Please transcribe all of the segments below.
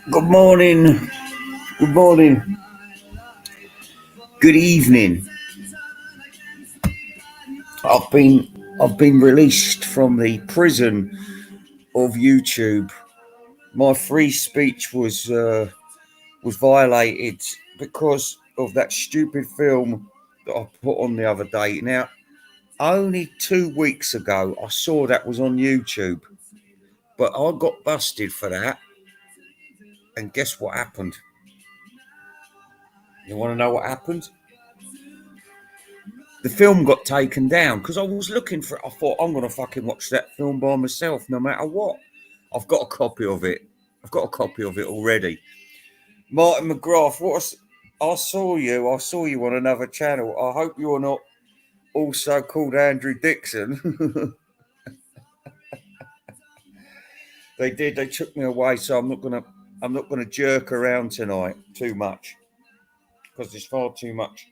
Good morning. Good morning. Good evening. I've been released from the prison of YouTube. My free speech was violated because of that stupid film that I put on the other day. Now, only 2 weeks ago, I saw that was on YouTube, but I got busted for that. And guess what happened? You want to know what happened? The film got taken down because I was looking for it. I thought I'm gonna fucking watch that film by myself, no matter what. I've got a copy of it. I've got a copy of it already. Martin McGrath, I saw you. I saw you on another channel. I hope you're not also called Andrew Dixon. They did. They took me away, so I'm not gonna. I'm not gonna jerk around tonight too much because there's far too much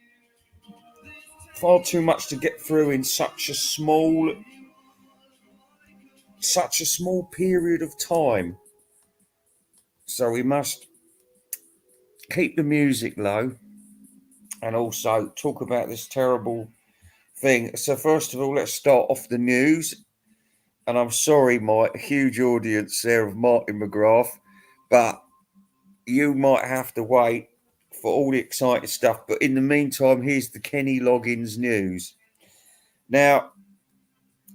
to get through in such a small period of time. So we must keep the music low and also talk about this terrible thing. So first of all, let's start off the news. And I'm sorry, my huge audience there of Martin McGrath, but you might have to wait for all the exciting stuff. But in the meantime, here's the Kenny Loggins news. Now,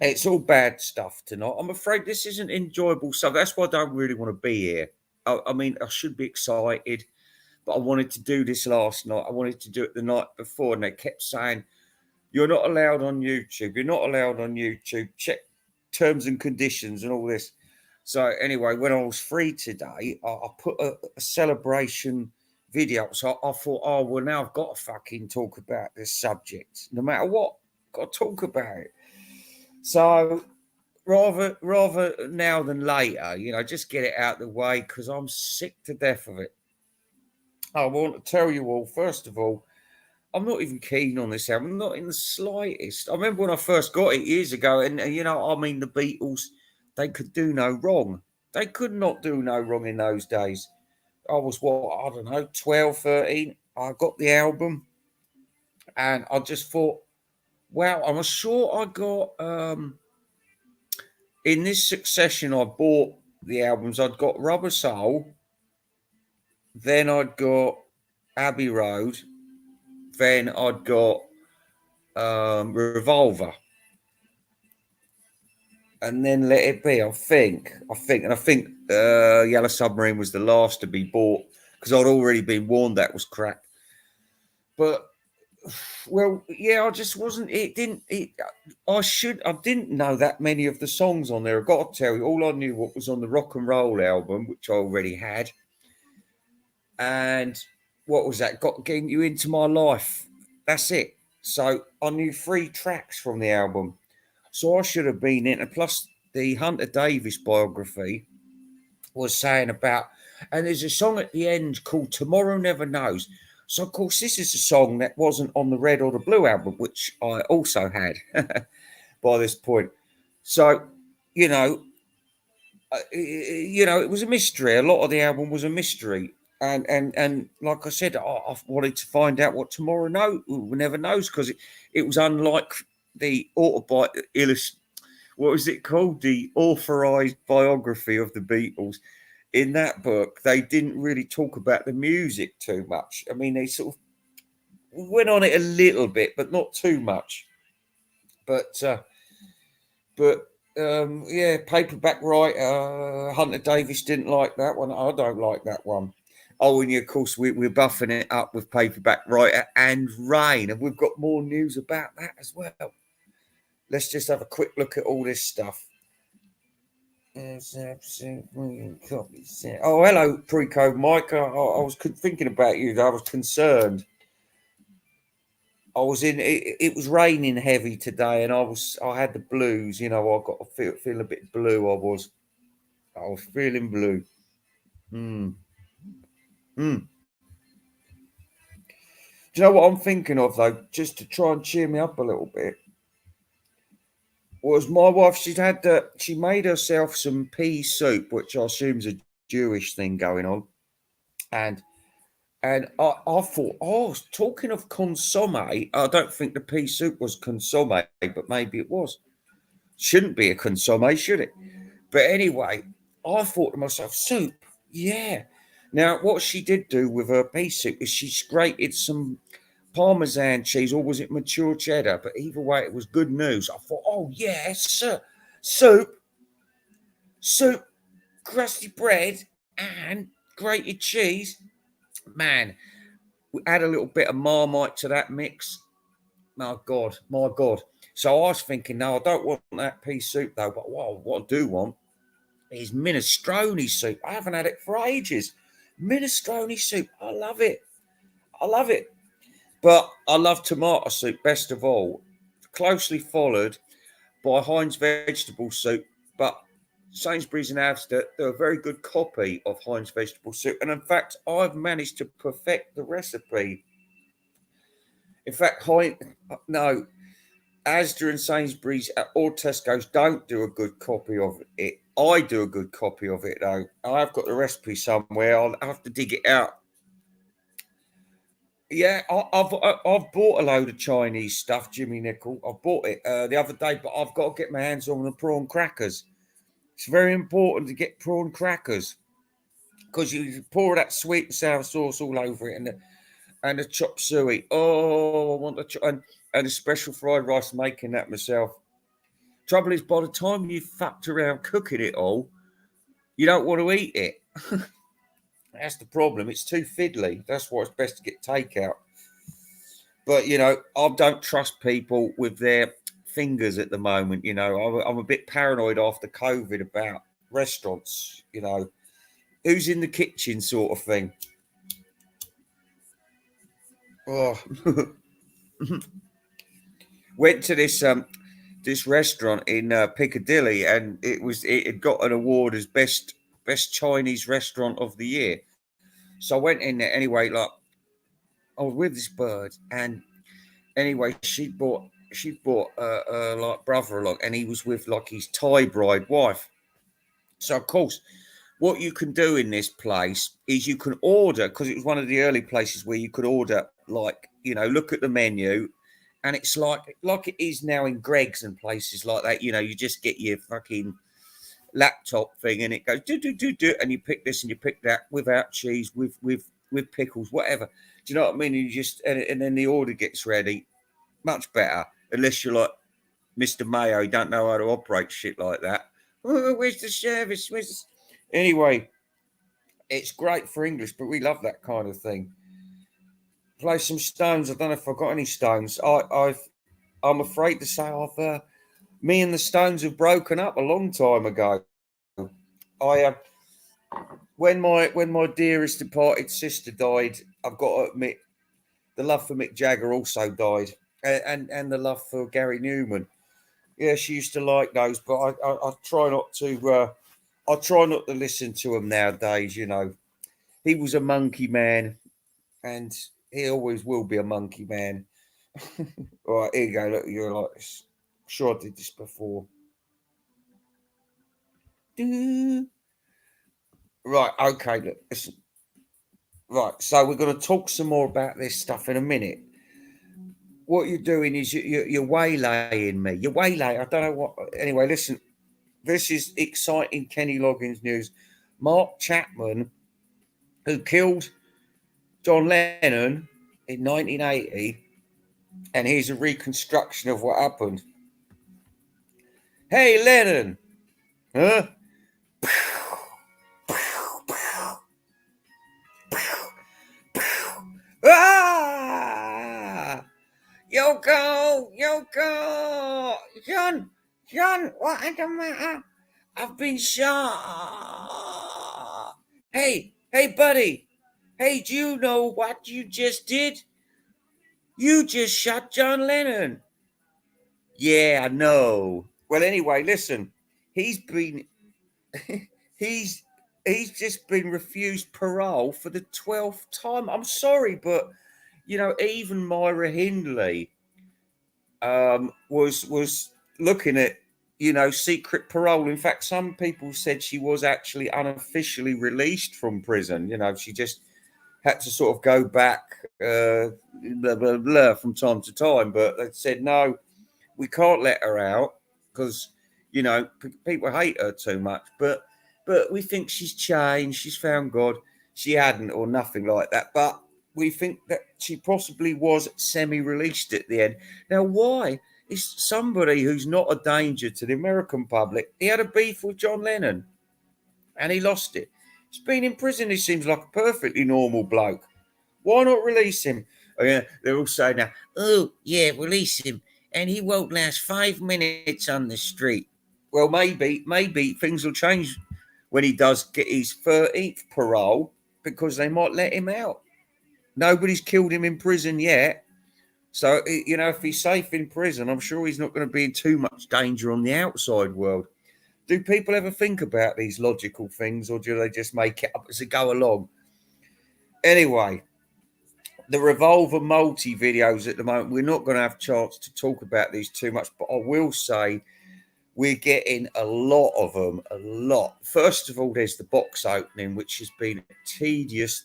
it's all bad stuff tonight. I'm afraid this isn't enjoyable stuff. That's why I don't really want to be here. I mean, I should be excited, but I wanted to do this last night. I wanted to do it the night before, and they kept saying, "You're not allowed on YouTube. You're not allowed on YouTube. Check terms and conditions and all this." So anyway, when I was free today, I put a celebration video up. So I thought, oh well, now I've got to fucking talk about this subject, no matter what. Got to talk about it. So rather now than later, just get it out the way because I'm sick to death of it. I want to tell you all, first of all, I'm not even keen on this album, not in the slightest. I remember when I first got it years ago, and I mean, the Beatles, they could do no wrong. They could not do no wrong in those days. I was, what, I don't know, 12, 13. I got the album, and I just thought, wow, I'm sure I got, in this succession, I bought the albums. I'd got Rubber Soul, then I'd got Abbey Road, then I'd got Revolver, and then Let It Be. I think Yellow Submarine was the last to be bought because I'd already been warned that was crap. But well, yeah, I just wasn't. It didn't. I didn't know that many of the songs on there. I've got to tell you, all I knew what was on the Rock and Roll album, which I already had, and what was that? Getting You Into My Life. That's it. So I knew 3 tracks from the album. So I should have been in. And plus, the Hunter Davis biography was saying about, and there's a song at the end called Tomorrow Never Knows. So, of course, this is a song that wasn't on the Red or the Blue album, which I also had by this point. So, you know, it was a mystery. A lot of the album was a mystery. And like I said, I wanted to find out what tomorrow never knows because it was unlike the what was it called? The authorized biography of the Beatles. In that book, they didn't really talk about the music too much. I mean, they sort of went on it a little bit, but not too much. But yeah, Paperback Writer, Hunter Davis didn't like that one. I don't like that one. Oh, and of course, we're buffing it up with Paperback Writer and Rain, and we've got more news about that as well. Let's just have a quick look at all this stuff. Oh, hello, Pre-Code Mike. I was thinking about you. I was concerned. I was in. It was raining heavy today, and I had the blues. I got to feel a bit blue. I was feeling blue. Mm. Mm. Do you know what I'm thinking of though? Just to try and cheer me up a little bit. was my wife. She made herself some pea soup, which I assume is a Jewish thing going on, and I thought, oh, talking of consomme, I don't think the pea soup was consomme, but maybe it was. Shouldn't be a consomme, should it? But anyway, I thought to myself, soup, yeah. Now, what she did do with her pea soup is she grated some Parmesan cheese, or was it mature cheddar? But either way, it was good news. I thought, oh, yes, sir. Soup, crusty bread, and grated cheese. Man, we add a little bit of Marmite to that mix. My God. So I was thinking, no, I don't want that pea soup though. But what I do want is minestrone soup. I haven't had it for ages. Minestrone soup. I love it. I love it. But I love tomato soup best of all. Closely followed by Heinz vegetable soup. But Sainsbury's and Asda, they're a very good copy of Heinz vegetable soup. And in fact, I've managed to perfect the recipe. In fact, no, Asda and Sainsbury's or Tesco's don't do a good copy of it. I do a good copy of it though. I've got the recipe somewhere. I'll have to dig it out. Yeah, I've bought a load of Chinese stuff, Jimmy Nickel. I bought it the other day, but I've got to get my hands on the prawn crackers. It's very important to get prawn crackers because you pour that sweet and sour sauce all over it, and the chop suey. Oh, I want and the special fried rice. Making that myself. Trouble is, by the time you fucked around cooking it all, you don't want to eat it. That's the problem. It's too fiddly. That's why it's best to get takeout. But I don't trust people with their fingers at the moment. I'm a bit paranoid after COVID about restaurants. Who's in the kitchen, sort of thing. Oh, went to this restaurant in Piccadilly, and it had got an award as best Chinese restaurant of the year. So I went in there anyway. Like I was with this bird, and anyway, she brought like brother along, and he was with like his Thai bride wife. So of course, what you can do in this place is you can order, because it was one of the early places where you could order, like, look at the menu, and it's like it is now in Greg's and places like that. You just get your fucking laptop thing, and it goes do do do do, and you pick this and you pick that without cheese, with pickles, whatever. Do you know what I mean? And you just and then the order gets ready. Much better, unless you're like Mr. Mayo, you don't know how to operate shit like that. Oh, where's the service? Anyway, it's great for English, but we love that kind of thing. Play some stones. I don't know if I've got any stones. I'm afraid to say me and the Stones have broken up a long time ago. I when my dearest departed sister died, I've got to admit, the love for Mick Jagger also died, and the love for Gary Newman. Yeah, she used to like those, but I try not to. I try not to listen to him nowadays. He was a monkey man, and he always will be a monkey man. All right, here you go. Look, you're like this. I'm sure I did this before. Right, okay. Look, listen. Right, so we're going to talk some more about this stuff in a minute. What you're doing is you're waylaying me. You're waylaying. I don't know what. Anyway, listen. This is exciting Kenny Loggins news. Mark Chapman, who killed John Lennon in 1980, and here's a reconstruction of what happened. Hey, Lennon, huh? Ah! Yoko, John, what the matter? I've been shot. Hey, buddy. Hey, do you know what you just did? You just shot John Lennon. Yeah, I know. Well, anyway, listen. He's been he's he's just been refused parole for the 12th time. I'm sorry, but even Myra Hindley was looking at secret parole. In fact, some people said she was actually unofficially released from prison. She just had to sort of go back, blah, blah, blah, from time to time. But they said, no, we can't let her out because, people hate her too much. But we think she's changed. She's found God. She hadn't, or nothing like that. But we think that she possibly was semi-released at the end. Now, why? Is somebody who's not a danger to the American public. He had a beef with John Lennon and he lost it. He's been in prison. He seems like a perfectly normal bloke. Why not release him? Oh, yeah, they're all saying now, oh, yeah, release him. And he won't last 5 minutes on the street. Well, maybe things will change when he does get his 13th parole, because they might let him out. Nobody's killed him in prison yet. So, if he's safe in prison, I'm sure he's not going to be in too much danger on the outside world. Do people ever think about these logical things, or do they just make it up as they go along? Anyway, the Revolver multi videos at the moment, we're not going to have a chance to talk about these too much, but I will say we're getting a lot of them, a lot. First of all, there's the box opening, which has been tedious.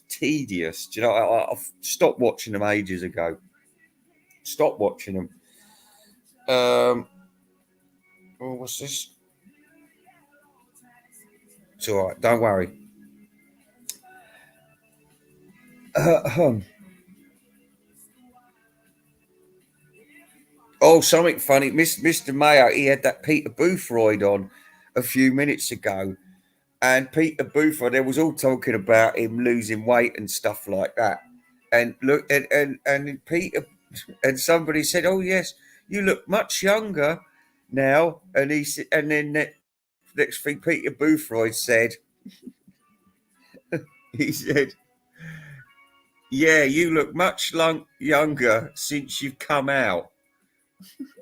I've stopped watching them ages ago. Stop watching them. What's this? It's all right. Don't worry. Oh, something funny. Mr. Mayo, he had that Peter Boothroyd on a few minutes ago. And Peter Boothroyd, they was all talking about him losing weight and stuff like that. And look, and Peter, and somebody said, "Oh yes, you look much younger now." And he said, and then next thing, Peter Boothroyd said, he said, "Yeah, you look much younger since you've come out."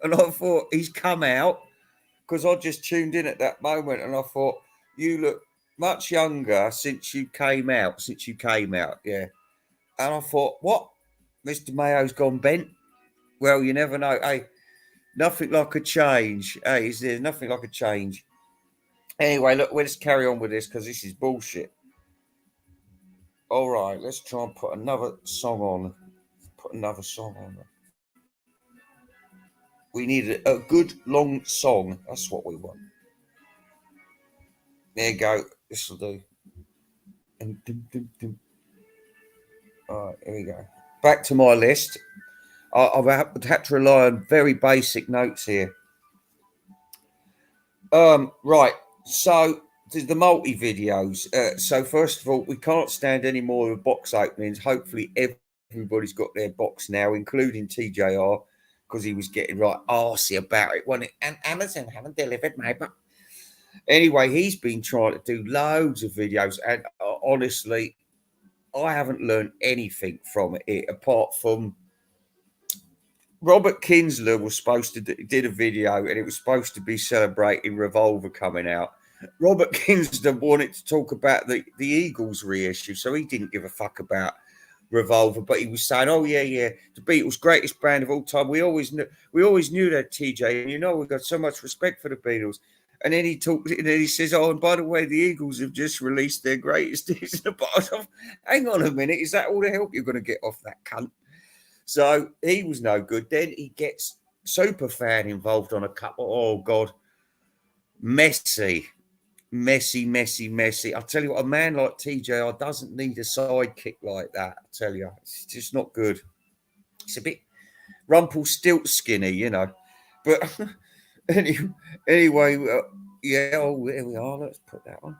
And I thought, he's come out, because I just tuned in at that moment, and I thought, you look much younger since you came out. Yeah. And I thought, what? Mr. Mayo's gone bent? Well, you never know. Hey, nothing like a change. Hey, there's nothing like a change. Anyway, look, let's carry on with this, because this is bullshit. All right, let's try and put another song on. We need a good long song. That's what we want. There you go. This will do. All right, here we go. Back to my list. I've had to rely on very basic notes here. Right. So there's the multi videos. So first of all, we can't stand any more of box openings. Hopefully, everybody's got their box now, including TJR, because he was getting right arsey about it. And Amazon haven't delivered my box. Anyway, he's been trying to do loads of videos, and honestly, I haven't learned anything from it apart from Robert Kinsler was supposed to did a video, and it was supposed to be celebrating Revolver coming out. Robert Kinsler wanted to talk about the Eagles reissue, so he didn't give a fuck about Revolver, but he was saying, "Oh yeah, the Beatles' greatest band of all time. We always knew that, TJ, and we've got so much respect for the Beatles." And then he says, "Oh, and by the way, the Eagles have just released their greatest hits." Hang on a minute, is that all the help you're going to get off that cunt? So he was no good. Then he gets Superfan involved on a couple. Oh God, messy. I tell you what, a man like TJR doesn't need a sidekick like that. I tell you, it's just not good. It's a bit Rumpelstiltskinny, But anyway, yeah. Oh, there we are. Let's put that on.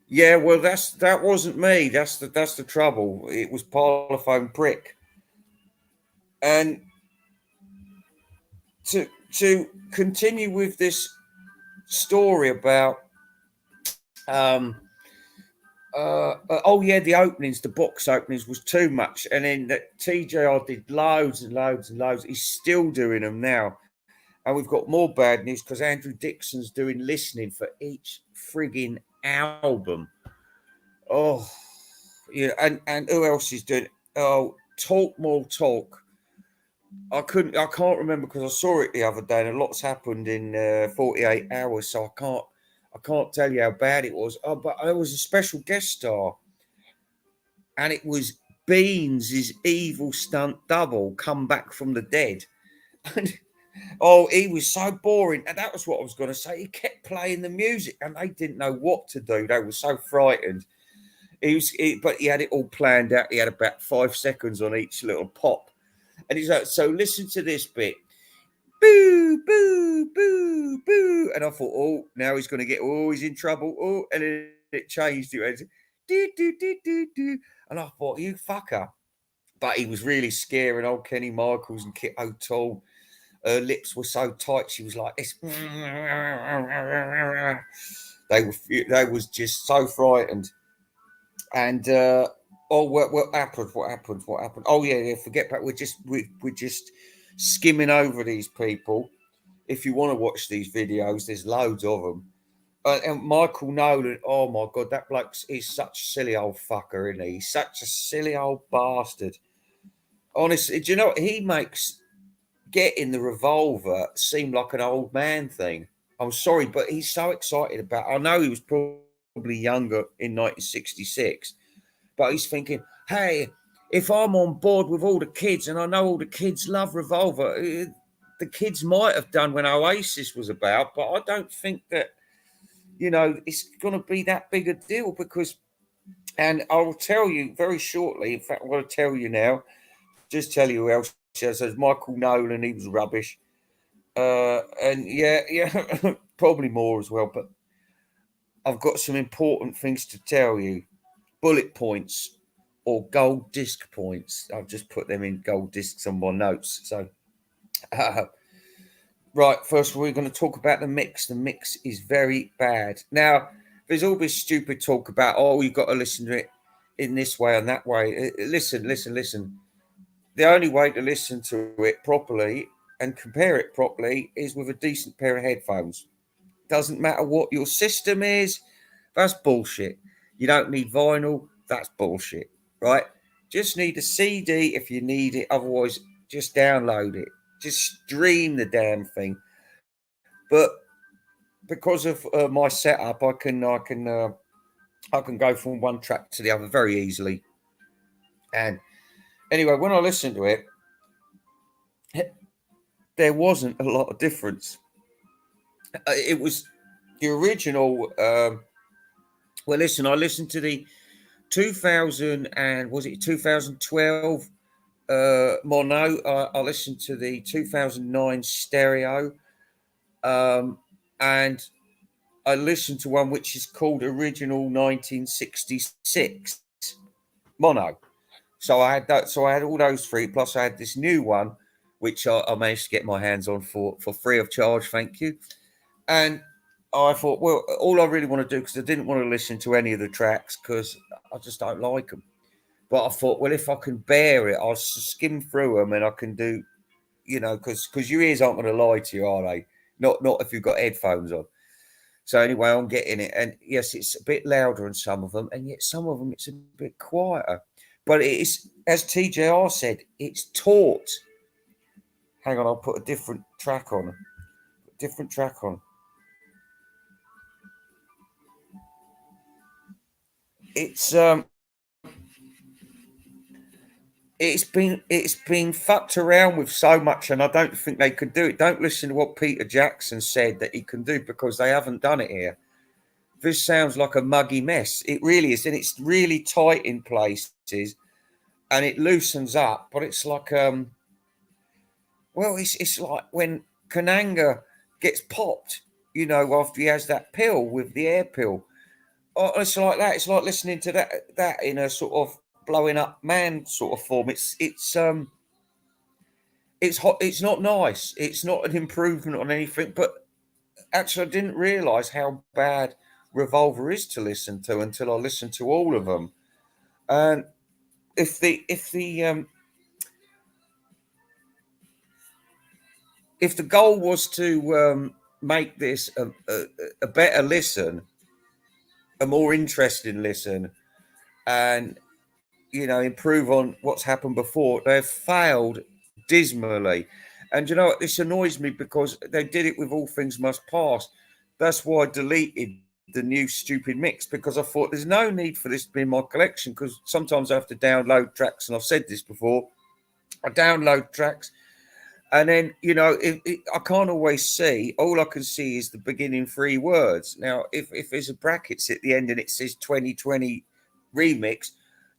Yeah, well, that wasn't me. That's the trouble. It was Parlophone Prick. And to continue with this story about the box openings was too much, and then that TJR did loads and loads and loads. He's still doing them now, and we've got more bad news because Andrew Dixon's doing listening for each frigging album. Oh, yeah, and who else is doing? Oh, Talk More Talk I can't remember because I saw it the other day, and a lot's happened in 48 hours, so I can't tell you how bad it was. Oh, but I was a special guest star, and it was Beans' evil stunt double come back from the dead. And oh, he was so boring, and that was what I was going to say. He kept playing the music, and they didn't know what to do. They were so frightened. But he had it all planned out. He had about 5 seconds on each little pop, and he's like, "So listen to this bit, boo, boo, boo, boo," and I thought, "Oh, now he's going to get. Oh, he's in trouble. Oh," and then it changed. It went, do do do do do, and I thought, "You fucker." But he was really scaring old Kenny Michaels and Kit O'Toole. Her lips were so tight, she was like this. They was just so frightened. And oh, what happened? What happened? What happened? Oh yeah, yeah. Forget that. We're just skimming over these people. If you want to watch these videos, there's loads of them. And Michael Nolan, oh my god, that bloke is such a silly old fucker, isn't he? He's such a silly old bastard. Honestly, do you know what? He makes getting the revolver seem like an old man thing. I'm sorry, but he's so excited about it. I know he was probably younger in 1966, but he's thinking, hey, if I'm on board with all the kids, and I know all the kids love Revolver, the kids might have done when Oasis was about, but I don't think that, it's going to be that big a deal because, and I'll tell you very shortly, in fact, I'm going to tell you now, just tell you who else says Michael Nolan, he was rubbish. And yeah, probably more as well, but I've got some important things to tell you. Bullet points or gold disc points. I've just put them in gold discs on my notes. So, right, first we're going to talk about the mix. The mix is very bad. Now, there's all this stupid talk about, oh, you've got to listen to it in this way and that way. Listen, listen, listen. The only way to listen to it properly and compare it properly is with a decent pair of headphones. Doesn't matter what your system is, that's bullshit. You don't need vinyl, that's bullshit, right? Just need a CD if you need it, otherwise, just download it. Just stream the damn thing. But because of my setup, I can go from one track to the other very easily. And anyway, when I listened to it, there wasn't a lot of difference. It was the original. Well, listen, I listened to the 2000 and was it 2012 mono. I listened to the 2009 stereo, and I listened to one which is called Original 1966 mono. So I had that. So I had all those three. Plus, I had this new one, which I managed to get my hands on for free of charge. Thank you. And I thought, well, all I really want to do, because I didn't want to listen to any of the tracks because I just don't like them. But I thought, well, if I can bear it, I'll skim through them and I can do, because your ears aren't going to lie to you, are they? Not if you've got headphones on. So anyway, I'm getting it, and yes, it's a bit louder in some of them, and yet some of them it's a bit quieter. But it's, as TJR said, it's taught. Hang on, I'll put a different track on. Different track on. It's been fucked around with so much, and I don't think they could do it. Don't listen to what Peter Jackson said that he can do because they haven't done it here. This sounds like a muggy mess. It really is, and it's really tight in places, and it loosens up. But it's like well, it's like when Kananga gets popped, after he has that pill with the air pill. Oh, it's like that. It's like listening to that in a sort of blowing up man sort of form. It's hot. It's not nice. It's not an improvement on anything. But actually, I didn't realise how bad Revolver is to listen to until I listened to all of them. And if the goal was to make this a better listen, a more interesting listen, and improve on what's happened before, they've failed dismally. And you know what? This annoys me because they did it with All Things Must Pass. That's why I deleted the new stupid mix, because I thought there's no need for this to be in my collection, because sometimes I have to download tracks, and I've said this before. I download tracks, and then I can't always see. All I can see is the beginning three words. Now, if there's a brackets at the end and it says 2020 remix,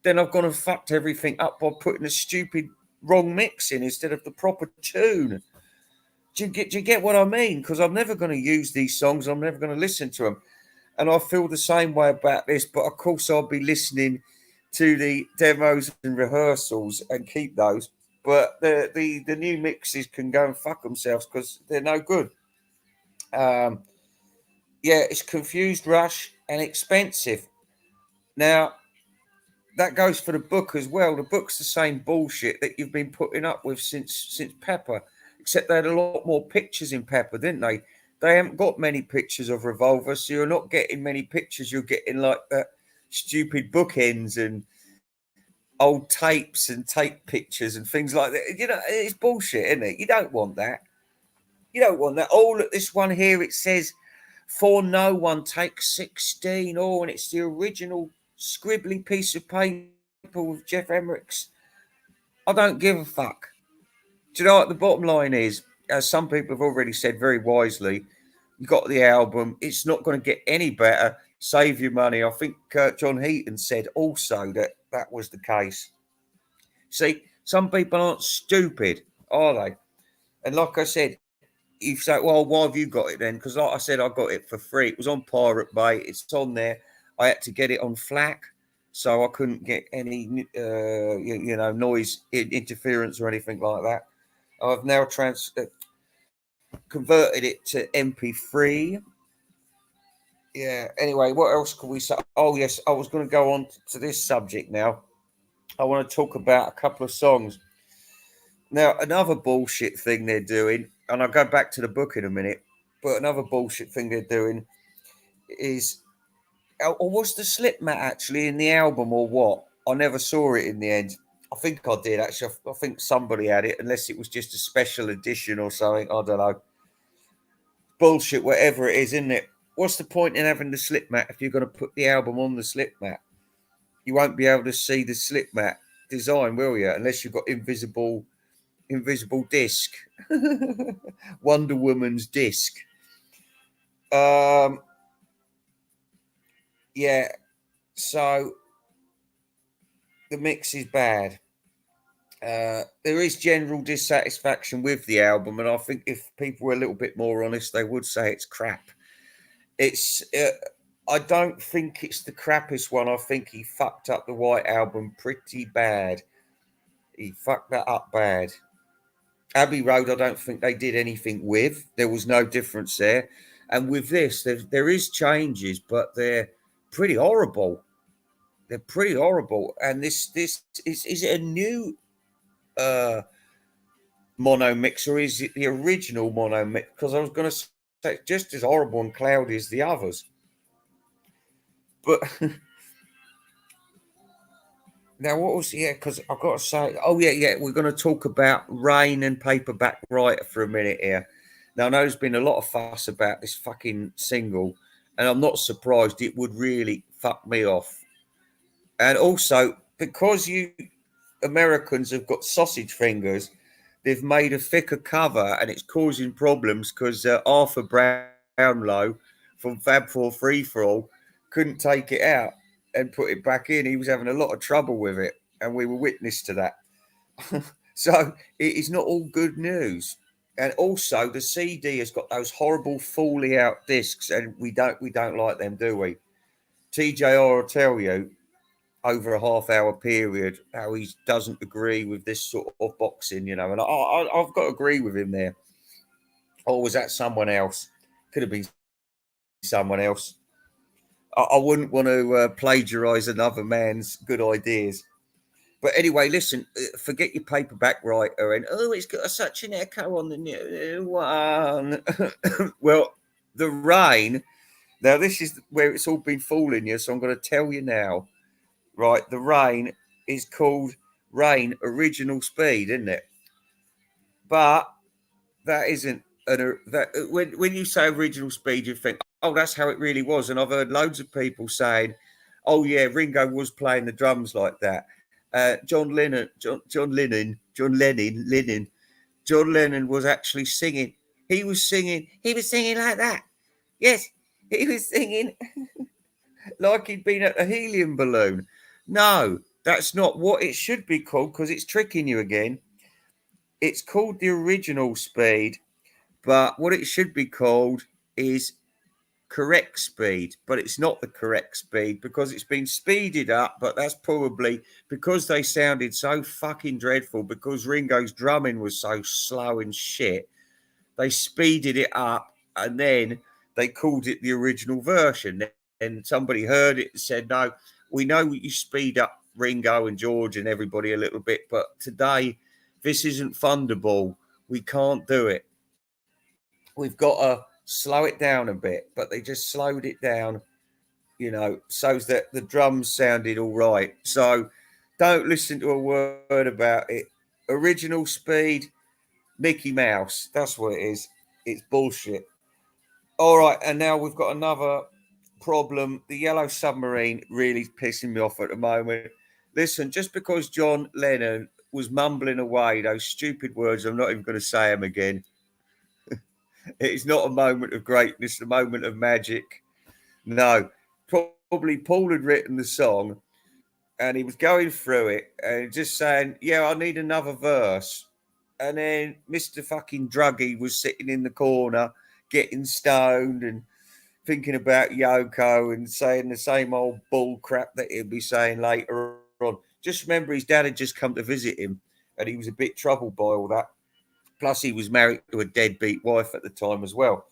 then I've gone and fucked everything up by putting a stupid wrong mix in instead of the proper tune. Do you get what I mean? Because I'm never going to use these songs. I'm never going to listen to them, and I feel the same way about this. But of course, I'll be listening to the demos and rehearsals and keep those. But the new mixes can go and fuck themselves because they're no good. Um, yeah, it's confused, rush, and expensive. Now that goes for the book as well. The book's the same bullshit that you've been putting up with since Pepper, except they had a lot more pictures in Pepper, didn't they? They haven't got many pictures of Revolver, so you're not getting many pictures. You're getting like that stupid bookends and old tapes and tape pictures and things like that. It's bullshit, isn't it? You don't want that. You don't want that. All at this one here, it says, "For no one takes 16." Oh, and it's the original scribbly piece of paper with Jeff Emmerich's. I don't give a fuck. Do you know what the bottom line is? As some people have already said very wisely, you got the album. It's not going to get any better. Save your money. I think John Heaton said also that was the case. See, some people aren't stupid, are they? And like I said, you say, well, why have you got it then? Because like I said, I got it for free. It was on Pirate Bay. It's on there. I had to get it on FLAC, so I couldn't get any, noise interference or anything like that. I've now converted it to MP3. Yeah. Anyway, what else could we say? Oh yes, I was going to go on to this subject now. I want to talk about a couple of songs. Now, another bullshit thing they're doing, and I'll go back to the book in a minute, but another bullshit thing they're doing is, or was the slip mat actually in the album or what? I never saw it in the end. I think I did actually. I think somebody had it, unless it was just a special edition or something. I don't know. Bullshit, whatever it is, isn't it? What's the point in having the slip mat if you're going to put the album on the slip mat? You won't be able to see the slip mat design, will you? Unless you've got invisible disc. Wonder Woman's disc. Yeah, so the mix is bad. There is general dissatisfaction with the album, and I think if people were a little bit more honest, they would say it's crap. It's I don't think it's the crappiest one. I think he fucked up the White Album pretty bad. He fucked that up bad. Abbey Road, I don't think they did anything with. There was no difference there. And with this, there is changes, but they're pretty horrible. They're pretty horrible. And this is it a new mono mix, or is it the original mono mix? Because I was going to say it's just as horrible and cloudy as the others. But now, what was because I've got to say, we're going to talk about Rain and Paperback Writer for a minute here. Now, I know there's been a lot of fuss about this fucking single, and I'm not surprised. It would really fuck me off. And also, because you Americans have got sausage fingers, they've made a thicker cover, and it's causing problems because Arthur Brownlow from Fab Four Free For All couldn't take it out and put it back in. He was having a lot of trouble with it, and we were witness to that. So it is not all good news. And also, the CD has got those horrible falling out discs, and we don't like them, do we? TJR will tell you over a half-hour period how he doesn't agree with this sort of boxing, and I've got to agree with him there. Or was that someone else? Could have been someone else. I wouldn't want to plagiarize another man's good ideas. But anyway, listen, forget your paperback writer and, it's got such an echo on the new one. Well, the Rain, now this is where it's all been fooling you, so I'm going to tell you now. Right, the Rain is called Rain Original Speed, isn't it? but that isn't when you say original speed, you think, oh, that's how it really was. And I've heard loads of people saying, oh yeah, Ringo was playing the drums like that. John Lennon was actually singing. He was singing like that. Yes, he was singing like he'd been at a helium balloon. No, that's not what it should be called, because it's tricking you again. It's called the original speed, but what it should be called is correct speed, but it's not the correct speed because it's been speeded up. But that's probably because they sounded so fucking dreadful, because Ringo's drumming was so slow and shit. They speeded it up and then they called it the original version. And somebody heard it and said, no, we know you speed up Ringo and George and everybody a little bit, but today this isn't fundable. We can't do it. We've got to slow it down a bit. But they just slowed it down, so that the drums sounded all right. So don't listen to a word about it. Original speed, Mickey Mouse. That's what it is. It's bullshit. All right, and now we've got another problem. The Yellow Submarine really pissing me off at the moment. Listen, just because John Lennon was mumbling away those stupid words, I'm not even going to say them again. It's not a moment of greatness, a moment of magic. No, probably Paul had written the song and he was going through it and just saying, yeah, I need another verse. And then Mr. fucking Druggy was sitting in the corner getting stoned and thinking about Yoko and saying the same old bull crap that he'll be saying later on. Just remember, his dad had just come to visit him and he was a bit troubled by all that. Plus, he was married to a deadbeat wife at the time as well.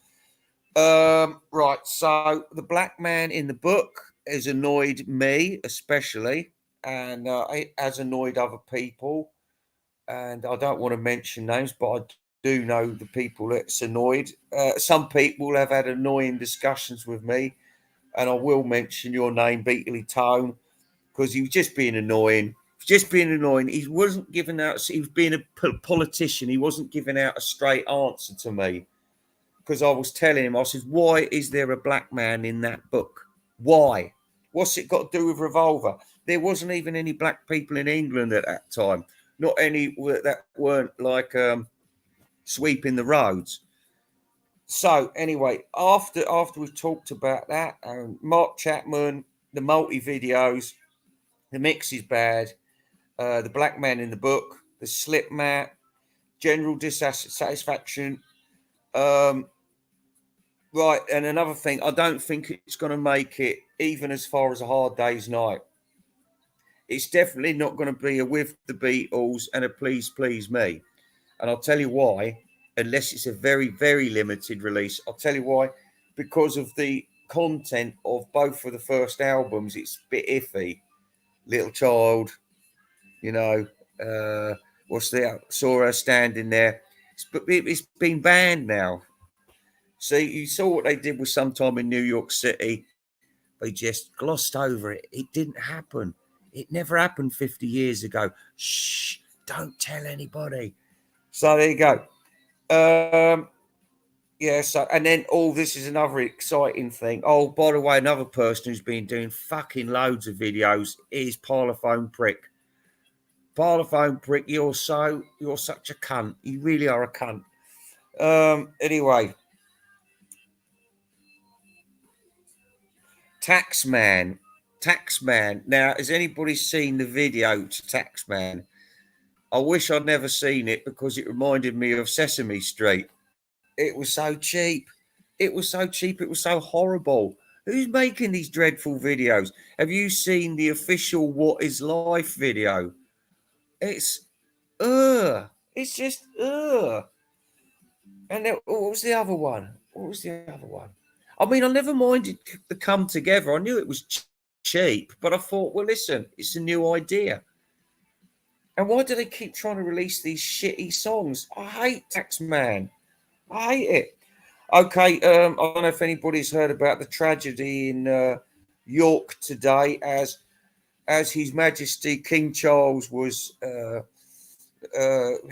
Right, so the black man in the book has annoyed me especially, and it has annoyed other people. And I don't want to mention names, but I do know the people that's annoyed. Some people have had annoying discussions with me, and I will mention your name, Beatley Tone, because he was just being annoying. He wasn't giving out. He was being a politician. He wasn't giving out a straight answer to me, because I was telling him, I said, why is there a black man in that book? Why? What's it got to do with Revolver? There wasn't even any black people in England at that time. Not any that weren't like sweeping the roads. So anyway, after we've talked about that, Mark Chapman, the multi videos, the mix is bad, the black man in the book, the slip mat, general dissatisfaction. Right, and another thing, I don't think it's going to make it even as far as A Hard Day's Night. It's definitely not going to be a With the Beatles and a Please Please Me. And I'll tell you why, unless it's a very, very limited release. I'll tell you why. Because of the content of both of the first albums, it's a bit iffy. Little Child, saw her standing there. It's been banned now. See, you saw what they did with Sometime in New York City. They just glossed over it. It didn't happen. It never happened 50 years ago. Shh, don't tell anybody. So there you go. And then this is another exciting thing. Oh, by the way, another person who's been doing fucking loads of videos is Parlophone Prick. Parlophone Prick, you're such a cunt. You really are a cunt. Anyway. Taxman. Now, has anybody seen the video to Taxman? I wish I'd never seen it because it reminded me of Sesame Street. It was so cheap. It was so horrible. Who's making these dreadful videos? Have you seen the official What Is Life video? It's just And then, what was the other one? I mean, I never minded the Come Together. I knew it was cheap, but I thought, well, listen, it's a new idea. And why do they keep trying to release these shitty songs? I hate Taxman. I hate it. Okay, I don't know if anybody's heard about the tragedy in York today, as His Majesty King Charles was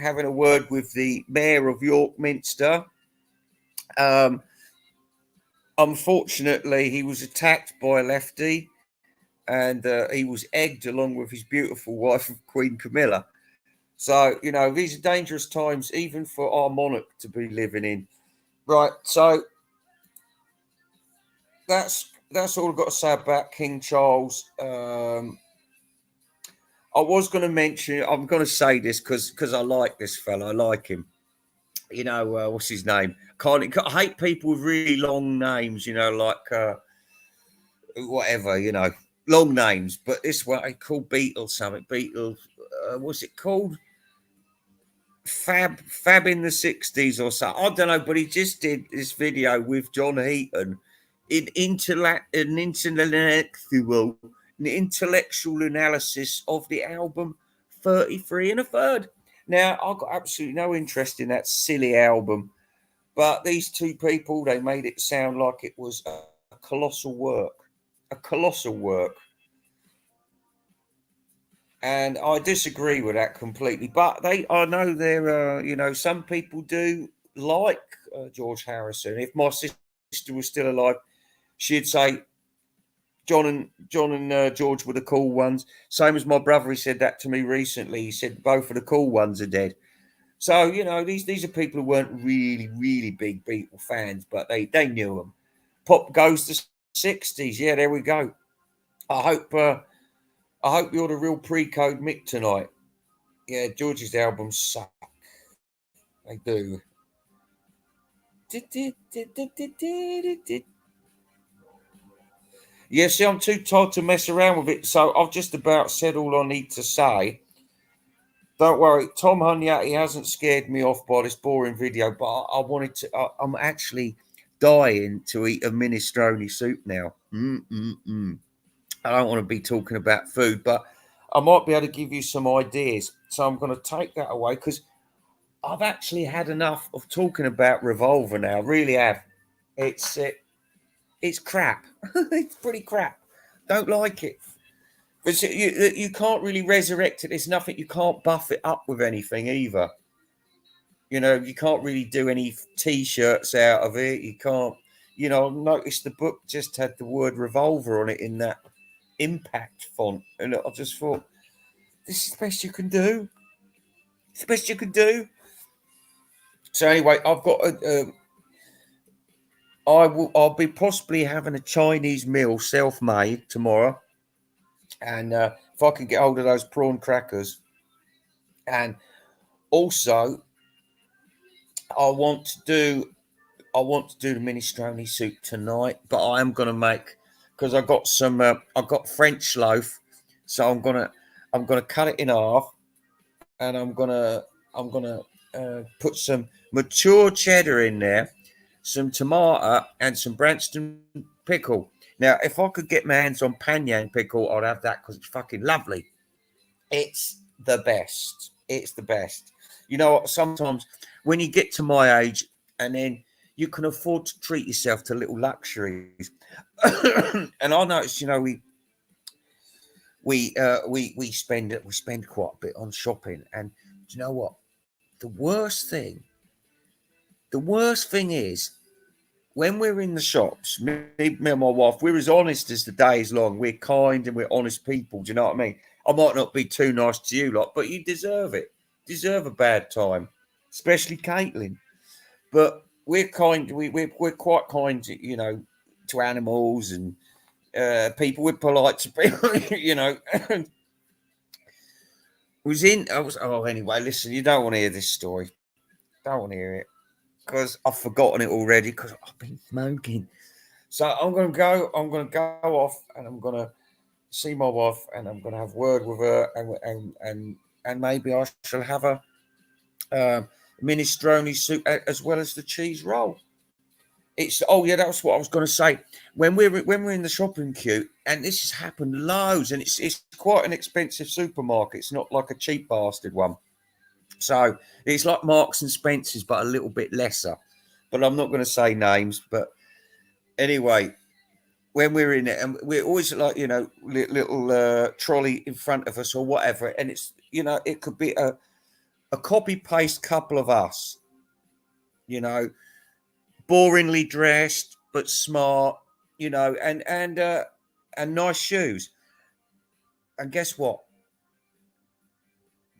having a word with the mayor of York Minster. Um, Unfortunately, he was attacked by a lefty, and he was egged along with his beautiful wife, Queen Camilla. So, these are dangerous times, even for our monarch to be living in. Right. So that's all I've got to say about King Charles. I was going to mention. I'm going to say this because I like this fella. I like him. What's his name? I hate people with really long names. Like whatever. Long names. But this one, I call Beetle something. Beetle. What's it called? Fab in the 60s or so. I don't know, but he just did this video with John Heaton an intellectual analysis of the album 33 and a Third. Now, I've got absolutely no interest in that silly album, but these two people, they made it sound like it was a colossal work. A colossal work. And I disagree with that completely. But I know there, some people do like George Harrison. If my sister was still alive, she'd say John and George were the cool ones. Same as my brother, he said that to me recently. He said both of the cool ones are dead. So these are people who weren't really really big Beatle fans, but they knew them. Pop goes to 60s. Yeah, there we go. I hope you're the real pre-code Mick tonight. Yeah, George's albums suck. They do. Yeah, see, I'm too tired to mess around with it, so I've just about said all I need to say. Don't worry, Tom Hunyati hasn't scared me off by this boring video, but I wanted to. I'm actually dying to eat a minestrone soup now. I don't want to be talking about food, but I might be able to give you some ideas. So I'm going to take that away because I've actually had enough of talking about Revolver now. I really have. It's crap. It's pretty crap. Don't like it. But you can't really resurrect it. There's nothing. You can't buff it up with anything either. You can't really do any T-shirts out of it. You can't. I've noticed the book just had the word Revolver on it in that impact font, and I just thought, this is the best you can do. It's the best you can do. So anyway, I've got I'll be possibly having a Chinese meal self-made tomorrow, and if I can get hold of those prawn crackers, and also I want to do the minestrone soup tonight, but I am going to make, because I got some I got French loaf, so I'm gonna cut it in half, and I'm gonna put some mature cheddar in there, some tomato, and some Branston pickle. Now, if I could get my hands on Panyan pickle, I'd have that because it's fucking lovely. It's the best. It's the best. Sometimes when you get to my age, and then you can afford to treat yourself to little luxuries. And I noticed, we spend quite a bit on shopping. And do you know what? The worst thing is when we're in the shops, me and my wife, we're as honest as the day is long. We're kind and we're honest people. Do you know what I mean? I might not be too nice to you lot, but you deserve it. Deserve a bad time, especially Caitlin. But we're kind. We're quite kind, to animals and people. We're polite to people. Anyway, listen, you don't want to hear this story. Don't want to hear it because I've forgotten it already because I've been smoking. So I'm going to go off, and I'm going to see my wife, and I'm going to have a word with her, and maybe I shall have a minestrone soup as well as the cheese roll. That's what I was going to say. When we're in the shopping queue, and this has happened loads, and it's quite an expensive supermarket. It's not like a cheap bastard one. So it's like Marks and Spencer's, but a little bit lesser. But I'm not going to say names. But anyway, when we're in it, and we're always like, little trolley in front of us or whatever, and it's, it could be a copy paste couple of us, you know, boringly dressed but smart, you know, and nice shoes. And guess what?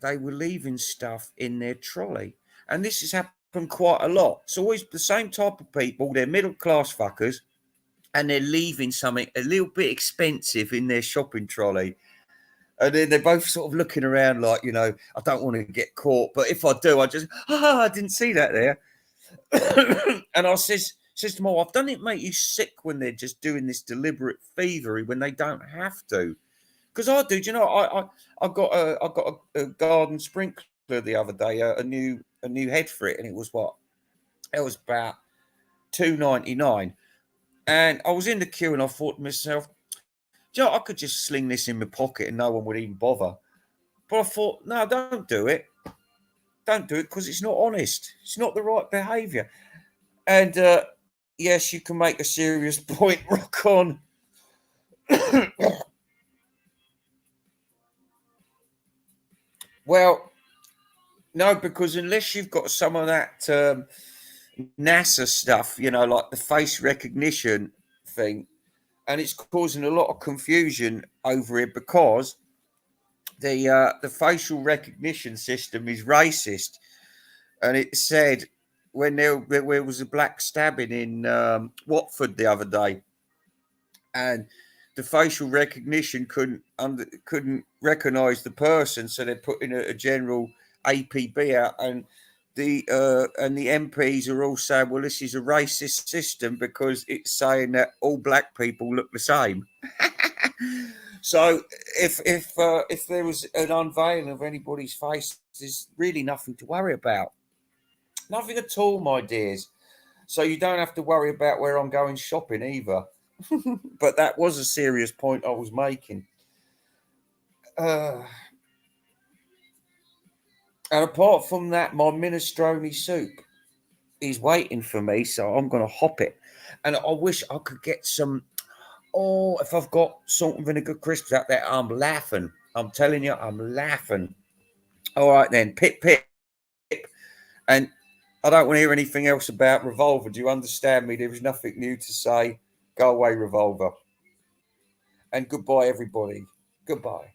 They were leaving stuff in their trolley. And this has happened quite a lot. It's always the same type of people. They're middle class fuckers, and they're leaving something a little bit expensive in their shopping trolley. And then they're both sort of looking around like, you know, I don't want to get caught, but if I do, I just, I didn't see that there. And I says to my wife, doesn't it make you sick when they're just doing this deliberate thievery when they don't have to? Because I do. Do you know? I got a garden sprinkler the other day, a new head for it, and it was what? It was about £2.99, and I was in the queue, and I thought to myself, do you know, I could just sling this in my pocket and no one would even bother. But I thought, no, don't do it. Don't do it because it's not honest. It's not the right behaviour. And yes, you can make a serious point, Rock on. Well, no, because unless you've got some of that NASA stuff, you know, like the face recognition thing, and it's causing a lot of confusion over it because the facial recognition system is racist, and it said when there was a black stabbing in Watford the other day, and the facial recognition couldn't recognise the person, so they're putting a general APB out, and the MPs are all saying, well, this is a racist system because it's saying that all black people look the same. So if there was an unveiling of anybody's face, there's really nothing to worry about. Nothing at all, my dears. So you don't have to worry about where I'm going shopping either. But that was a serious point I was making. Uh, and apart from that, my minestrone soup is waiting for me, so I'm going to hop it. And I wish I could get some. Oh, if I've got salt and vinegar crisps out there, I'm laughing. I'm telling you, I'm laughing. All right then, pip pip. And I don't want to hear anything else about Revolver. Do you understand me? There is nothing new to say. Go away, Revolver. And goodbye, everybody. Goodbye.